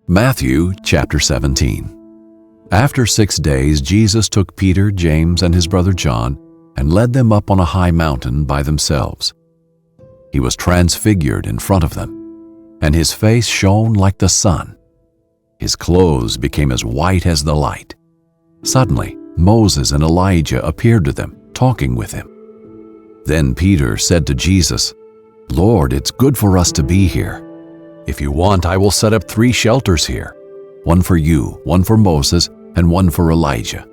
Matthew chapter 17. After 6 days, Jesus took Peter, James, and his brother John and led them up on a high mountain by themselves. He was transfigured in front of them, and his face shone like the sun. His clothes became as white as the light. Suddenly, Moses and Elijah appeared to them, talking with him. Then Peter said to Jesus, "Lord, it's good for us to be here. If you want, I will set up 3 shelters here, one for you, one for Moses, and one for Elijah."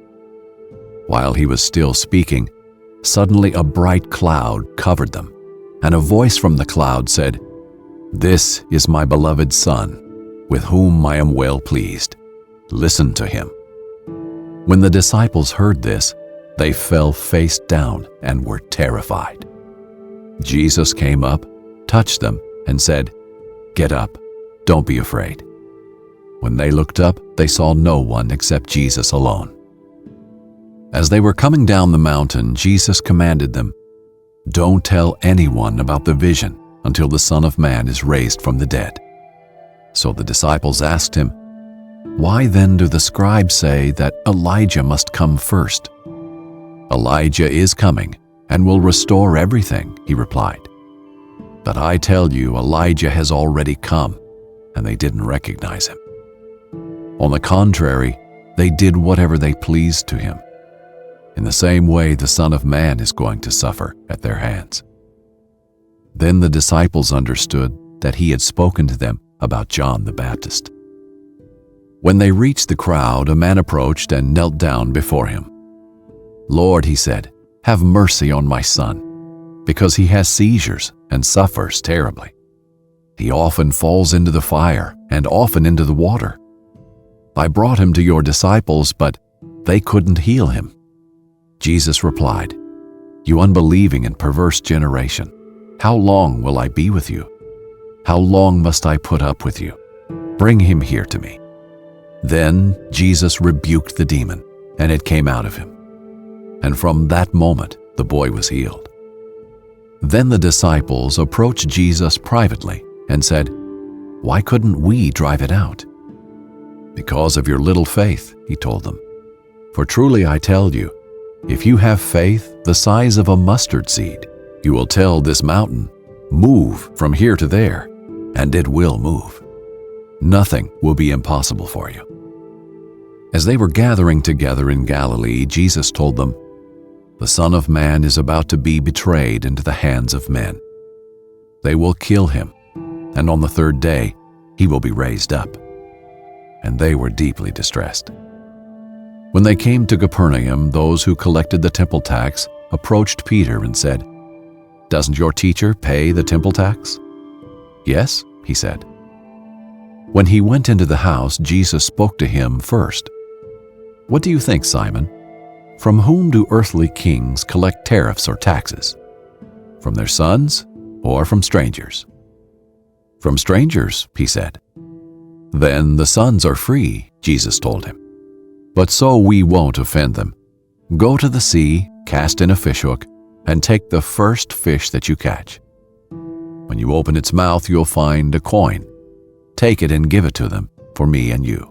While he was still speaking, suddenly a bright cloud covered them, and a voice from the cloud said, "This is my beloved Son, with whom I am well pleased. Listen to him." When the disciples heard this, they fell face down and were terrified. Jesus came up, touched them, and said, "Get up, don't be afraid." When they looked up, they saw no one except Jesus alone. As they were coming down the mountain, Jesus commanded them, "Don't tell anyone about the vision until the Son of Man is raised from the dead." So the disciples asked him, "Why then do the scribes say that Elijah must come first?" "Elijah is coming and will restore everything," he replied. "But I tell you, Elijah has already come, and they didn't recognize him. On the contrary, they did whatever they pleased to him. In the same way, the Son of Man is going to suffer at their hands." Then the disciples understood that he had spoken to them about John the Baptist. When they reached the crowd, a man approached and knelt down before him. "Lord," he said, "have mercy on my son, because he has seizures and suffers terribly. He often falls into the fire and often into the water. I brought him to your disciples, but they couldn't heal him." Jesus replied, "You unbelieving and perverse generation, how long will I be with you? How long must I put up with you? Bring him here to me." Then Jesus rebuked the demon, and it came out of him. And from that moment, the boy was healed. Then the disciples approached Jesus privately and said, "Why couldn't we drive it out?" "Because of your little faith," he told them. "For truly I tell you, if you have faith the size of a mustard seed, you will tell this mountain, 'Move from here to there,' and it will move. Nothing will be impossible for you." As they were gathering together in Galilee, Jesus told them, "The Son of Man is about to be betrayed into the hands of men. They will kill him, and on the 3rd day he will be raised up." And they were deeply distressed. When they came to Capernaum, those who collected the temple tax approached Peter and said, "Doesn't your teacher pay the temple tax?" "Yes," he said. When he went into the house, Jesus spoke to him first. "What do you think, Simon? From whom do earthly kings collect tariffs or taxes? From their sons or from strangers?" "From strangers," he said. "Then the sons are free," Jesus told him. "But so we won't offend them. Go to the sea, cast in a fishhook, and take the first fish that you catch. When you open its mouth, you'll find a coin. Take it and give it to them for me and you."